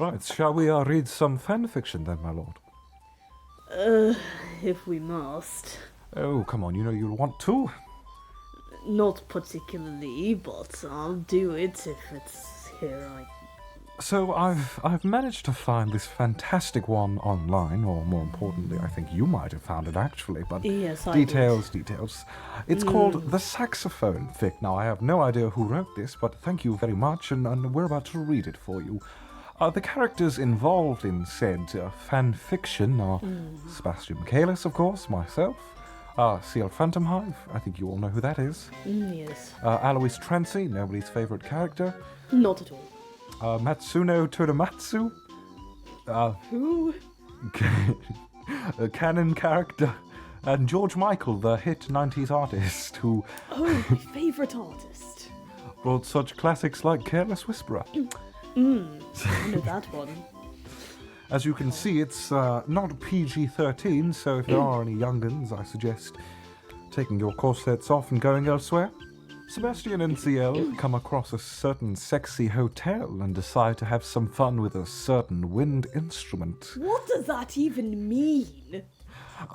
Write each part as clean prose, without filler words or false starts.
Right, shall we read some fanfiction then, my lord? If we must. Oh, come on, you know you'll want to. Not particularly, but I'll do it if it's here. So I've managed to find this fantastic one online, or more importantly, I think you might have found it actually, but Yes, I details. It's called The Saxophone fic. Now, I have no idea who wrote this, but thank you very much, and we're about to read it for you. The characters involved in said fanfiction are Sebastian Michaelis, of course, myself, CL Phantom Hive, I think you all know who that is. Yes. Alois Trancy, nobody's favourite character. Not at all. Matsuno Todomatsu. Who? A canon character. And George Michael, the hit 90s artist who Oh, my favourite artist. wrote such classics like Careless Whisperer. I know that one. As you can see, it's not PG-13, so if there are any young'uns, I suggest taking your corsets off and going elsewhere. Sebastian and CL come across a certain sexy hotel and decide to have some fun with a certain wind instrument. What does that even mean?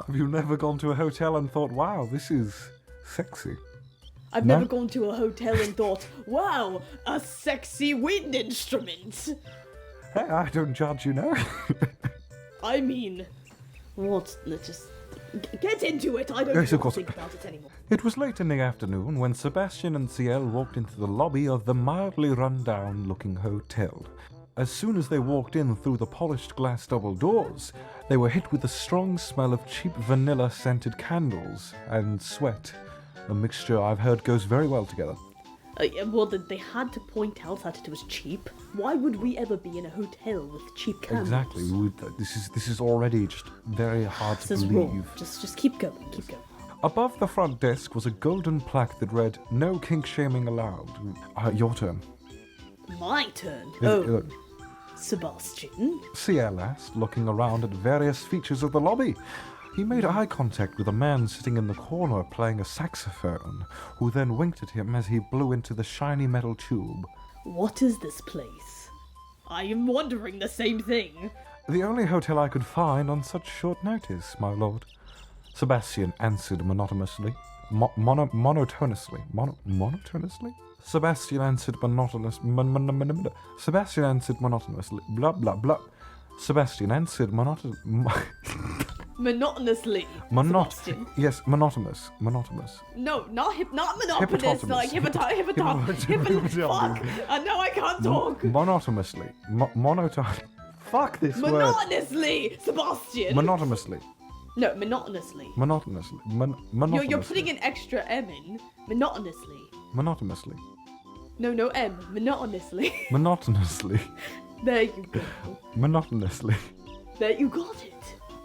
Have you never gone to a hotel and thought, wow, this is sexy? I've No? never gone to a hotel and thought, wow, a sexy wind instrument. Hey, I don't judge, you know. I mean, what? Let's just get into it. I don't Yes, of want course. to think about it anymore. It was late in the afternoon when Sebastian and CL walked into the lobby of the mildly run-down-looking hotel. As soon as they walked in through the polished glass double doors, they were hit with the strong smell of cheap vanilla-scented candles and sweat, a mixture I've heard goes very well together. Well, they had to point out that it was cheap. Why would we ever be in a hotel with cheap candles? Exactly. This is already just very hard to This is believe. wrong. Just keep going. Keep going. Above the front desk was a golden plaque that read, "No kink shaming allowed." Your turn. My turn. Uh, Sebastian. CL asked, looking around at various features of the lobby. He made eye contact with a man sitting in the corner playing a saxophone, who then winked at him as he blew into the shiny metal tube. What is this place? I am wondering the same thing. The only hotel I could find on such short notice, my lord. Sebastian answered monotonously. Monotonously? Sebastian answered Sebastian answered monotonously. Blah, blah, blah. Sebastian answered Monotonously. Sebastian. Yes, monotonous. No, not monotonous. Like Hippopotamus. Fuck. No, I can't talk. Monotonously. Fuck this word. Monotonously, Sebastian. Monotonously. No, monotonously. Monotonously. You're putting an extra M in. Monotonously. Monotonously. No M. Monotonously. Monotonously. There you go. Monotonously. There you got it.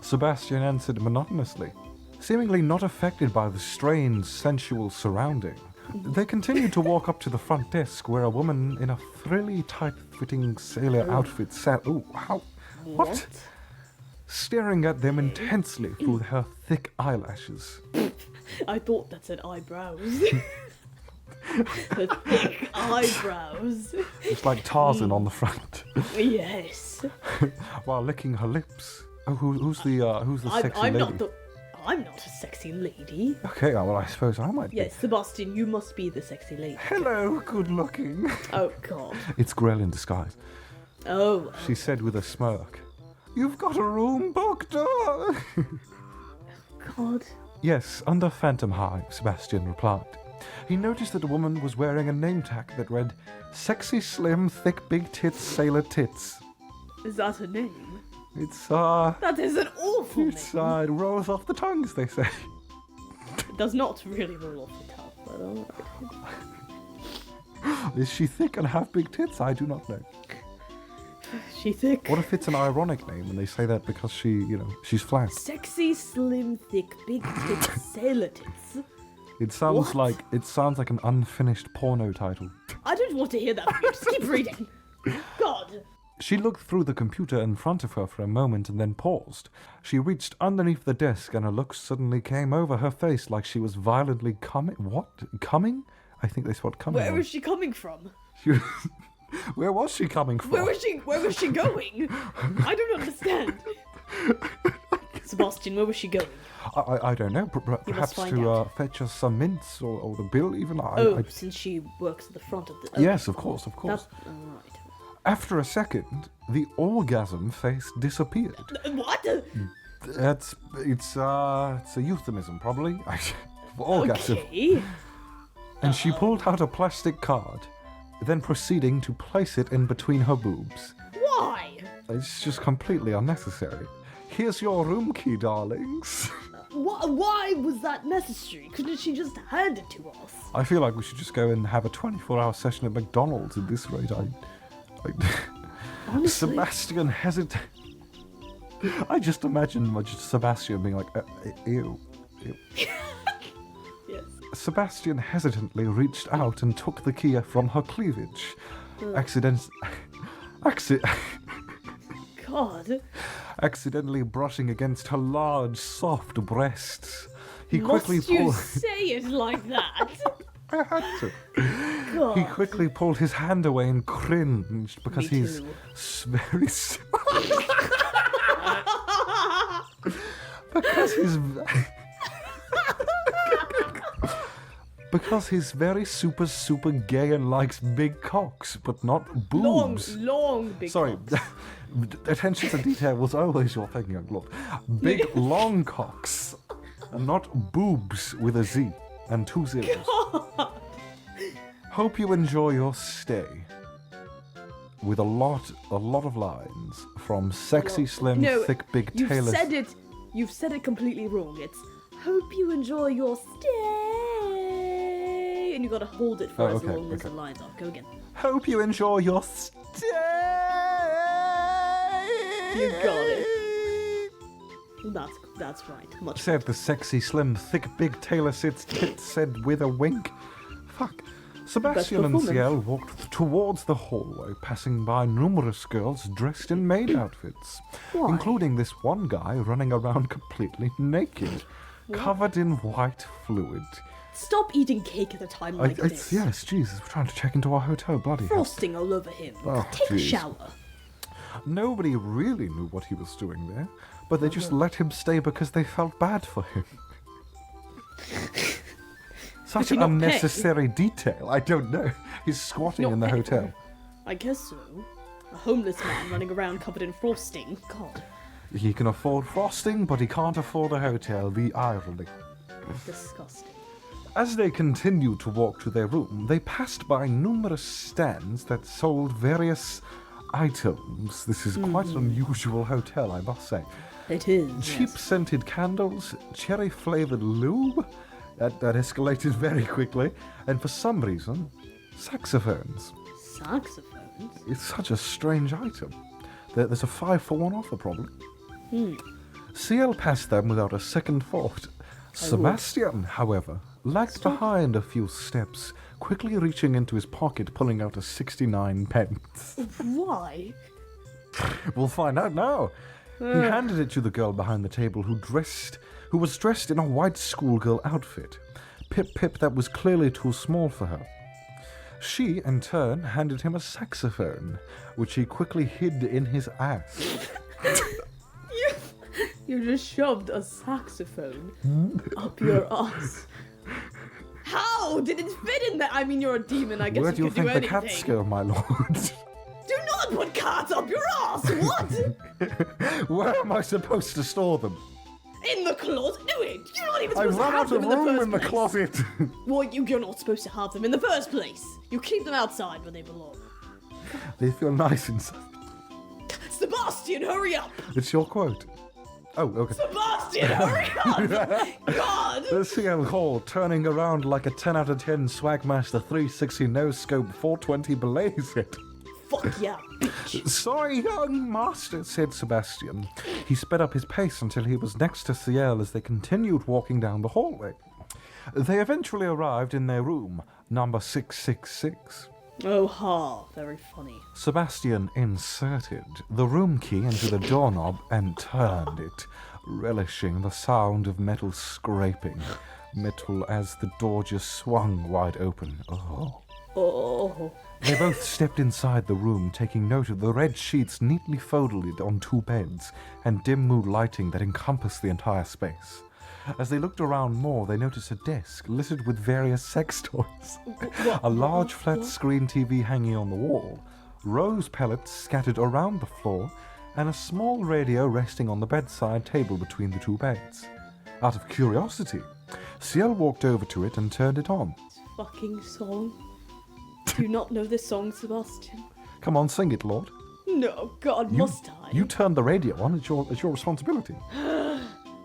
Sebastian answered monotonously. Seemingly not affected by the strange, sensual surrounding, they continued to walk up to the front desk where a woman in a frilly, tight-fitting sailor outfit sat. Ooh, how? What? Staring at them intensely through her thick eyelashes. I thought that said eyebrows. The thick eyebrows. It's like Tarzan on the front, Yes. while licking her lips. Oh, who's the sexy I'm lady? I'm not a sexy lady. Okay, well, I suppose I might Yes, Sebastian, you must be the sexy lady. be. Hello, good looking. Oh God. It's Grell in disguise. Oh. She said with a smirk. You've got a room booked. God. Yes, under Phantom Hive, Sebastian replied. He noticed that the woman was wearing a name tag that read, "Sexy, slim, thick, big tits, sailor tits." Is that her name? It's, That is an awful name. it rolls off the tongues, they say. It does not really roll off the top, but alright. Is she thick and have big tits? I do not know. She thick. What if it's an ironic name and they say that because she's flat? Sexy, slim, thick, big tits, sailor tits. It sounds What? like an unfinished porno title. I don't want to hear that from you. Just keep reading. God. She looked through the computer in front of her for a moment and then paused. She reached underneath the desk and a look suddenly came over her face like she was violently coming. What? Coming? I think they spelled coming. Where wrong. is she coming from? She was, Where was she coming from? Where was she going? I don't understand. Sebastian, where was she going? I don't know. Perhaps find to out. fetch us some mints or the bill even. Since she works at the front of the... Yes, of course. That's... Right. After a second, the orgasm face disappeared. What? It's a euphemism, probably. Orgasm. Okay. And she pulled out a plastic card, then proceeding to place it in between her boobs. Why? It's just completely unnecessary. Here's your room key, darlings. Why was that necessary? Couldn't she just hand it to us? I feel like we should just go and have a 24-hour session at McDonald's at this rate. Honestly. Sebastian hesitated. I just imagine Sebastian being like, ew. Yes. Sebastian hesitantly reached out and took the key from her cleavage. God. Accidentally brushing against her large, soft breasts. He Must quickly you pulled. say it like that? I had to. God. He quickly pulled his hand away and cringed because Me he's too. very. Because he's. Because he's very super gay and likes big cocks, but not boobs. Long big Sorry, cocks. attention to detail was always your thing, young lord. Big, long cocks, and not boobs with a Z and 2 zeros. God. Hope you enjoy your stay. With a lot of lines from Sexy Slim, No, Thick Big You've Taylor. said it completely wrong. It's hope you enjoy your stay, and you gotta hold it for as long as the lines are. Go again. Hope you enjoy your stay. You got it. That's right. Much. Said the Sexy Slim, Thick Big Taylor sits tit said with a wink. Fuck. Sebastian and performance. Ciel walked towards the hallway, passing by numerous girls dressed in maid outfits, Why? including this one guy running around completely naked, covered in white fluid. Stop eating cake at a time like this. Yes, Jesus, we're trying to check into our hotel, bloody hell. Frosting all over him. Oh, Take a jeez. shower. Nobody really knew what he was doing there, but they just let him stay because they felt bad for him. Such Did an you not pay? unnecessary detail. I don't know. He's squatting Not in the pay. hotel. I guess so. A homeless man running around covered in frosting. God, He can afford frosting, but he can't afford a hotel. The irony. disgusting. As they continued to walk to their room, they passed by numerous stands that sold various items. This is quite an unusual hotel, I must say. It is. Cheap scented candles, cherry flavored lube. That escalated very quickly. And for some reason, saxophones. Saxophones? It's such a strange item. There's a 5-for-1 offer, probably. CL passed them without a second thought. Sebastian, however, lagged behind a few steps, quickly reaching into his pocket, pulling out a 69 pence. Why? We'll find out now. He handed it to the girl behind the table who was dressed in a white schoolgirl outfit. Pip that was clearly too small for her. She, in turn, handed him a saxophone, which he quickly hid in his ass. You just shoved a saxophone up your ass. How did it fit in there? I mean, you're a demon. I guess Where you do you could do think the anything. cats go, my lord? Do not put cats up your ass. What? Where am I supposed to store them? In the closet? Do it. You're not even I supposed to ran have out of them in the room first in the place. closet. Well, you're not supposed to have them in the first place. You keep them outside where they belong. They feel nice inside. Sebastian, hurry up! It's your quote. Oh, okay. Sebastian, hurry up! God! The CL Hall turning around like a 10 out of 10 Swagmaster 360 no-scope 420 blaze hit. Fuck yeah, bitch. Sorry, young master, said Sebastian. He sped up his pace until he was next to Ciel as they continued walking down the hallway. They eventually arrived in their room, number 666. Oh ha, very funny. Sebastian inserted the room key into the doorknob and turned it, relishing the sound of metal scraping. Metal as the door just swung wide open. Oh. Oh. They both stepped inside the room, taking note of the red sheets neatly folded on 2 beds and dim mood lighting that encompassed the entire space. As they looked around more, they noticed a desk littered with various sex toys, a large flat-screen TV hanging on the wall, rose pellets scattered around the floor, and a small radio resting on the bedside table between the 2 beds. Out of curiosity, Ciel walked over to it and turned it on. Fucking song. Do you not know this song, Sebastian? Come on, sing it, Lord. No, God, must I? You turned the radio on. It's your responsibility.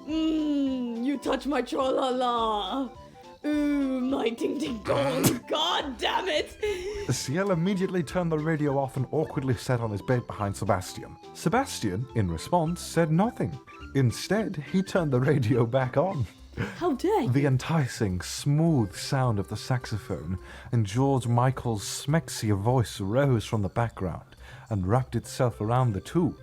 You touch my tra-la-la. Ooh, my ding-ding-dong. God damn it. Ciel immediately turned the radio off and awkwardly sat on his bed behind Sebastian. Sebastian, in response, said nothing. Instead, he turned the radio back on. How dare you? The enticing, smooth sound of the saxophone and George Michael's smexy voice rose from the background and wrapped itself around the two.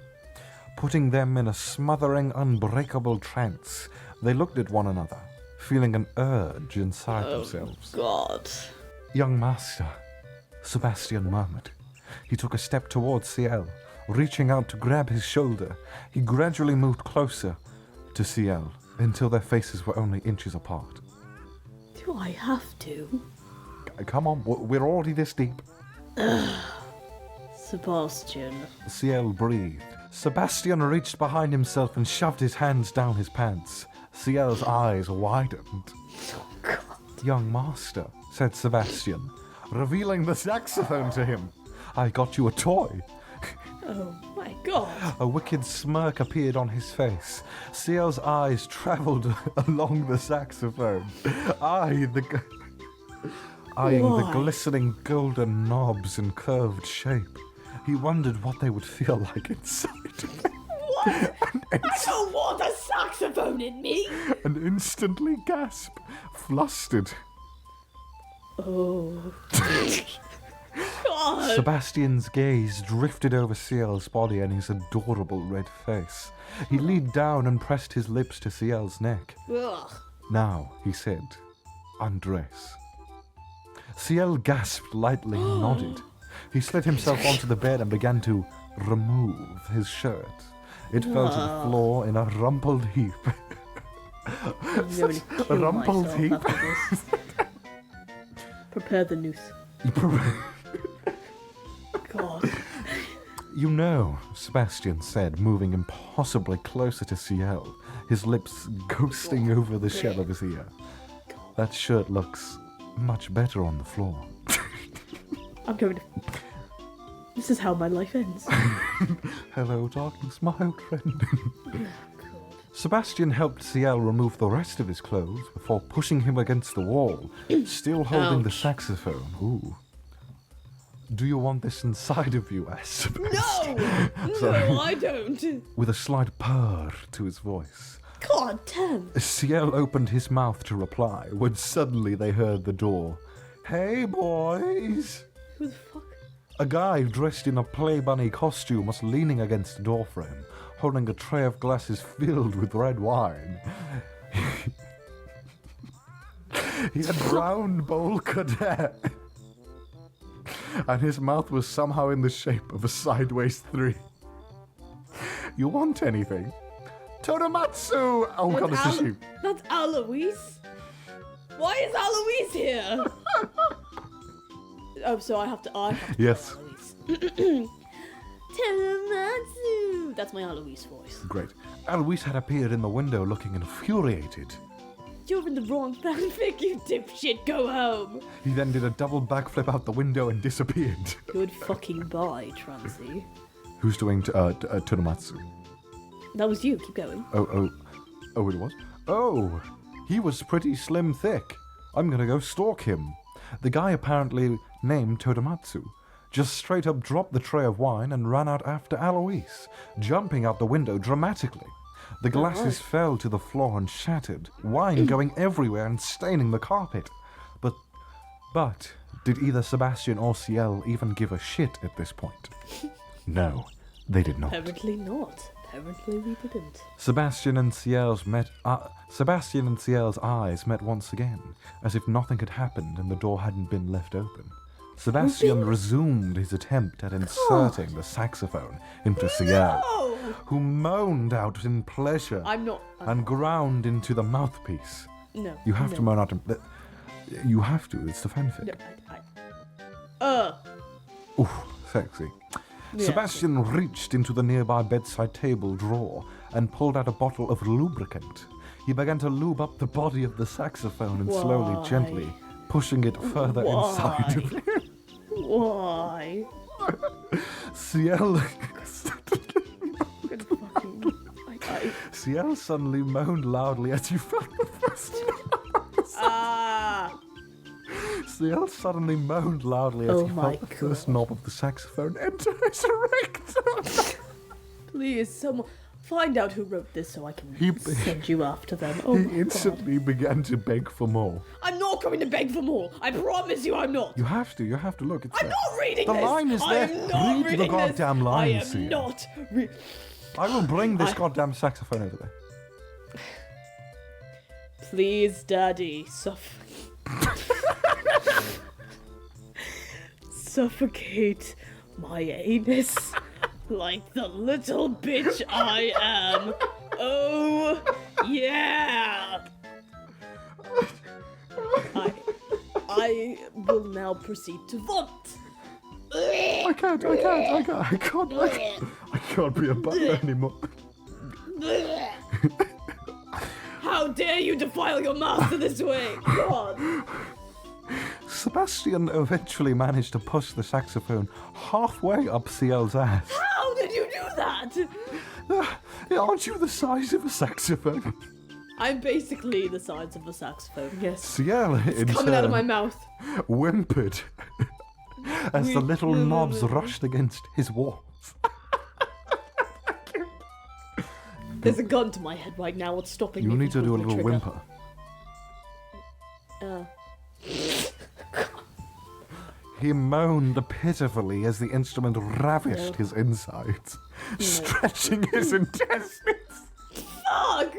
Putting them in a smothering, unbreakable trance, they looked at one another, feeling an urge inside themselves. God. Young master, Sebastian murmured. He took a step towards Ciel, reaching out to grab his shoulder. He gradually moved closer to Ciel, until their faces were only inches apart. Do I have to? Come on, we're already this deep. Sebastian. Ciel breathed. Sebastian reached behind himself and shoved his hands down his pants. Ciel's eyes widened. Oh, God. Young master, said Sebastian, revealing the saxophone to him. I got you a toy. Oh, my God. A wicked smirk appeared on his face. Ciel's eyes travelled along the saxophone, eyeing the glistening golden knobs in curved shape. He wondered what they would feel like inside. What? I don't want a saxophone in me. And instantly gasped, flustered. Oh. God. Sebastian's gaze drifted over Ciel's body and his adorable red face. He leaned down and pressed his lips to Ciel's neck. Ugh. Now, he said, undress. Ciel gasped lightly and nodded. He slid himself onto the bed and began to remove his shirt. It fell to the floor in a rumpled heap. A rumpled heap? Prepare the noose. God. You know, Sebastian said, moving impossibly closer to Ciel, his lips ghosting over the shell of his ear. That shirt looks much better on the floor. I'm going to... This is how my life ends. Hello, darkness, my old friend. God. Sebastian helped Ciel remove the rest of his clothes before pushing him against the wall, still holding the saxophone. Ooh. Do you want this inside of you, Sebastian? No, I don't. With a slight purr to his voice. God damn. Ciel opened his mouth to reply when suddenly they heard the door. Hey, boys! Who the fuck? A guy dressed in a Play Bunny costume was leaning against the doorframe, holding a tray of glasses filled with red wine. He had brown bowl-cut hair, and his mouth was somehow in the shape of a sideways 3. You want anything? Tonomatsu! Oh god, this is you. That's Alois? Why is Alois here? Oh, so I have to Yes. Alois. Tonomatsu! That's my Alois voice. Great. Alois had appeared in the window looking infuriated. You're in the wrong fanfic, you dipshit. Go home. He then did a double backflip out the window and disappeared. Good fucking bye, Transy. Who's doing Tonomatsu? That was you. Keep going. Oh, it was? Oh, he was pretty slim thick. I'm gonna go stalk him. The guy apparently named Todomatsu just straight up dropped the tray of wine and ran out after Alois, jumping out the window dramatically. The glasses fell to the floor and shattered, wine going everywhere and staining the carpet. But did either Sebastian or Ciel even give a shit at this point? No, they did not. Apparently not. Apparently we didn't. Sebastian and Ciel's eyes met once again, as if nothing had happened and the door hadn't been left open. Sebastian resumed his attempt at inserting the saxophone into Ciel, who moaned out in pleasure and ground into the mouthpiece. No. You have to moan out. You have to. It's the fanfic. Ooh, sexy. Yeah. Sebastian reached into the nearby bedside table drawer and pulled out a bottle of lubricant. He began to lube up the body of the saxophone and slowly, gently, pushing it further inside of him. Why? Ciel... Ciel I suddenly moaned loudly as he felt the first... Ciel suddenly moaned loudly as he felt the first knob of the saxophone enter his rectum. Please, someone find out who wrote this so I can send you after them. He instantly began to beg for more. I'm not going to beg for more. I promise you I'm not. You have to look. It's I'm not reading the this. line is there. I'm not Read the goddamn line, I am not. I will bring this goddamn saxophone over there. Please, Daddy, suffocate my anus like the little bitch I am. Oh, yeah. I will now proceed to vomit. I can't be a butler anymore. How dare you defile your master this way? God. Sebastian eventually managed to push the saxophone halfway up Ciel's ass. How did you do that? Aren't you the size of a saxophone? I'm basically the size of a saxophone, yes. Ciel, in Coming out of my mouth. Whimpered as the little knobs rushed against his walls. There's a gun to my head right now. What's stopping me? You need to do a little trigger? whimper. He moaned pitifully as the instrument ravished his insides, stretching his intestines. Fuck!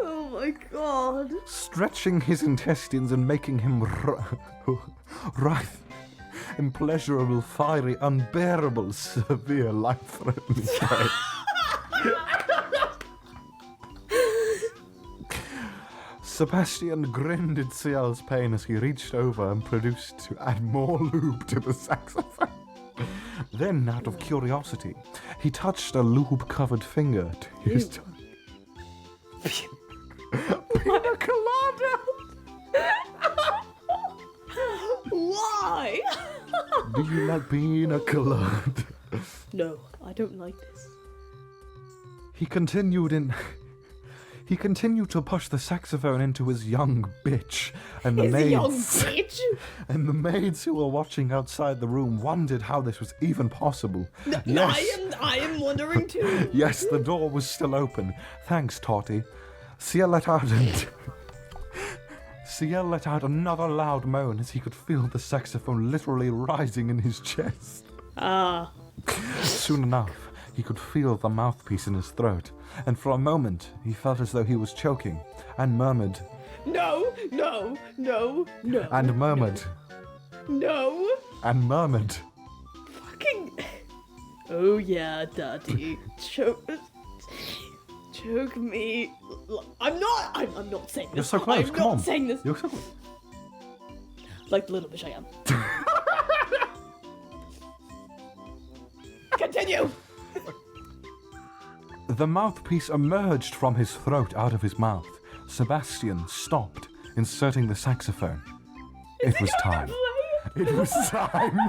Oh my god. Stretching his intestines and making him writhe in pleasurable, fiery, unbearable, severe, life-threatening pain. Sebastian grinned at Ciel's pain as he reached over and produced to add more lube to the saxophone. Then, out of curiosity, he touched a lube-covered finger to his tongue. Pina colada! Why? Do you like pina colada? No, I don't like this. He continued to push the saxophone into his young bitch, and the and the maids who were watching outside the room wondered how this was even possible. Yes. I am wondering too. Yes, the door was still open. Thanks, Totty. Ciel let out another loud moan as he could feel the saxophone literally rising in his chest. Soon enough, he could feel the mouthpiece in his throat, and for a moment he felt as though he was choking, and murmured, No. and murmured, No. and murmured, Fucking. Oh yeah, Daddy. Choke me. I'm not saying this. You're so close, I'm come on. not saying this. You're so close. Like the little bitch I am. Continue! The mouthpiece emerged from his throat out of his mouth. Sebastian stopped, inserting the saxophone. It was time. It was time.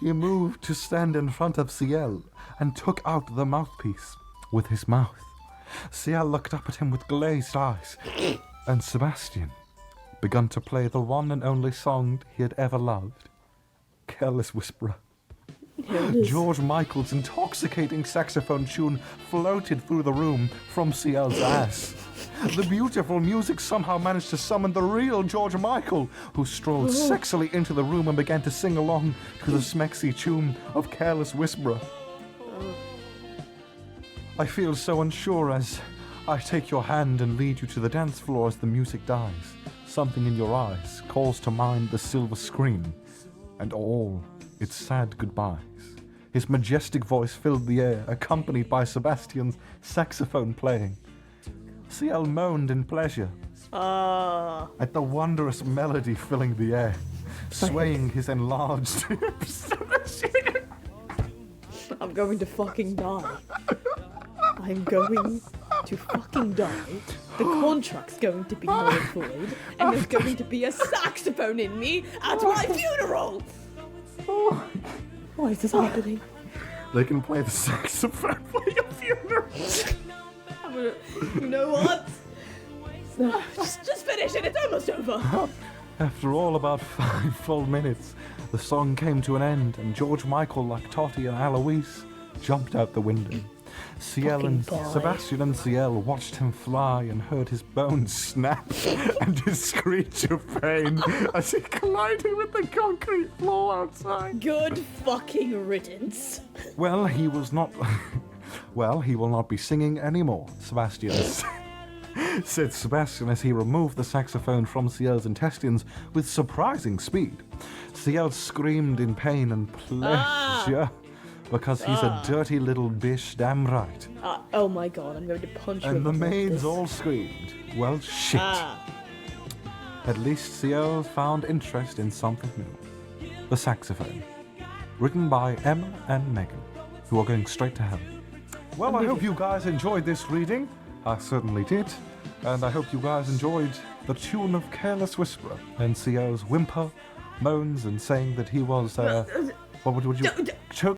He moved to stand in front of Ciel and took out the mouthpiece with his mouth. Ciel looked up at him with glazed eyes, and Sebastian began to play the one and only song he had ever loved, Careless Whisperer. George Michael's intoxicating saxophone tune floated through the room from Ciel's ass. The beautiful music somehow managed to summon the real George Michael, who strolled sexily into the room and began to sing along to the smexy tune of Careless Whisperer. I feel so unsure as I take your hand and lead you to the dance floor as the music dies. Something in your eyes calls to mind the silver screen and all its sad goodbyes. His majestic voice filled the air, accompanied by Sebastian's saxophone playing. CL moaned in pleasure at the wondrous melody filling the air, swaying his enlarged hips. I'm going to fucking die. I'm going to fucking die. The contract's going to be null and void, and there's going to be a saxophone in me at my funeral! Why is this happening? They can play the saxophone for your funeral. You know what? No, just finish it, it's almost over. After all about 5 full minutes, the song came to an end, and George Michael, like Totty and Alois, jumped out the window. CL and Sebastian and CL watched him fly and heard his bones snap and his screech of pain as he collided with the concrete floor outside. Good fucking riddance. Well, he was not... Well, he will not be singing anymore, Sebastian said Sebastian as he removed the saxophone from CL's intestines with surprising speed. CL screamed in pain and pleasure because he's a dirty little bish, damn right. Oh my god, I'm going to punch you. And the maids all screamed. Well, shit. At least CL found interest in something new. The saxophone. Written by Emma and Megan, who are going straight to hell. Well, I hope you guys enjoyed this reading. I certainly did. And I hope you guys enjoyed the tune of Careless Whisperer and CL's whimper, moans, and saying that he was, what would you...